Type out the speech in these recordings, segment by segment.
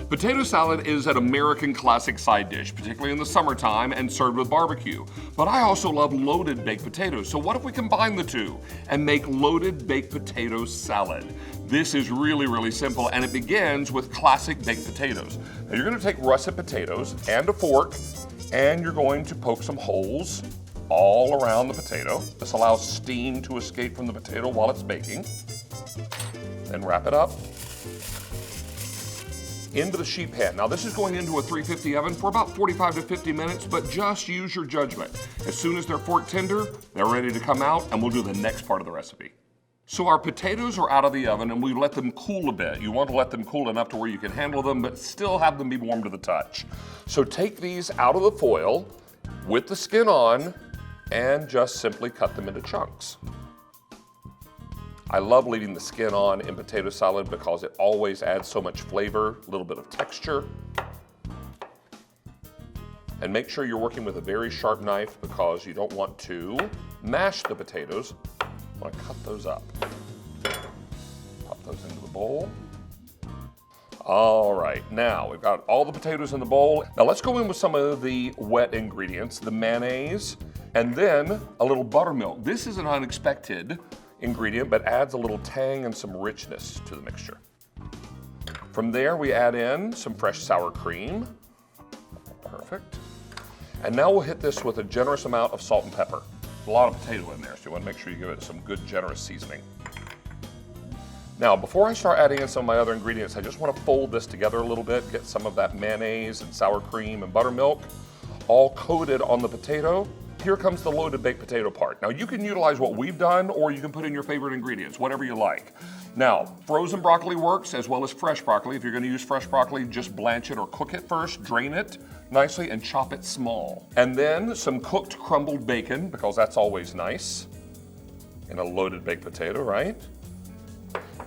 Potato salad is an American classic side dish, particularly in the summertime and served with barbecue. But I also love loaded baked potatoes, so what if we combine the two and make loaded baked potato salad? This is really simple, and it begins with classic baked potatoes. Now you're gonna take russet potatoes and a fork, and you're going to poke some holes all around the potato. This allows steam to escape from the potato while it's baking. Then wrap it up into the sheet pan. Now this is going into a 350 oven for about 45 to 50 minutes, but just use your judgment. As soon as they're fork tender, they're ready to come out, and we'll do the next part of the recipe. So our potatoes are out of the oven and we let them cool a bit. You want to let them cool enough to where you can handle them, but still have them be warm to the touch. So take these out of the foil with the skin on and just simply cut them into chunks. I love leaving the skin on in potato salad because it always adds so much flavor, a little bit of texture. And make sure you're working with a very sharp knife because you don't want to mash the potatoes. You want to cut those up. Pop those into the bowl. All right, now we've got all the potatoes in the bowl. Now let's go in with some of the wet ingredients, the mayonnaise, and then a little buttermilk. This is an unexpected ingredient, but adds a little tang and some richness to the mixture. From there, we add in some fresh sour cream. Perfect. And now we'll hit this with a generous amount of salt and pepper. A lot of potato in there, so you want to make sure you give it some good, generous seasoning. Now, before I start adding in some of my other ingredients, I just want to fold this together a little bit, get some of that mayonnaise and sour cream and buttermilk all coated on the potato. Here comes the loaded baked potato part. Now you can utilize what we've done, or you can put in your favorite ingredients, whatever you like. Now, frozen broccoli works as well as fresh broccoli. If you're gonna use fresh broccoli, just blanch it or cook it first, drain it nicely and chop it small. And then some cooked crumbled bacon, because that's always nice in a loaded baked potato, right?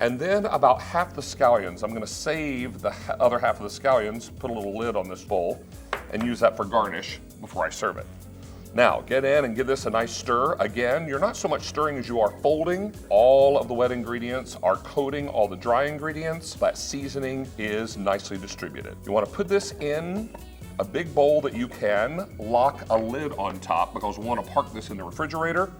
And then about half the scallions. I'm gonna save the other half of the scallions, put a little lid on this bowl, and use that for garnish before I serve it. Now, get in and give this a nice stir. Again, you're not so much stirring as you are folding. All of the wet ingredients are coating all the dry ingredients. That seasoning is nicely distributed. You want to put this in a big bowl that you can lock a lid on top, because we want to park this in the refrigerator.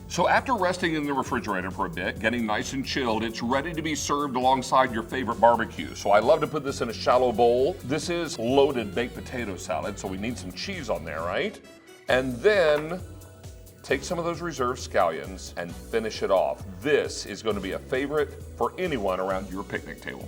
So after resting in the refrigerator for a bit, getting nice and chilled, it's ready to be served alongside your favorite barbecue. So I love to put this in a shallow bowl. This is loaded baked potato salad, so we need some cheese on there, right? And then take some of those reserved scallions and finish it off. This is going to be a favorite for anyone around your picnic table.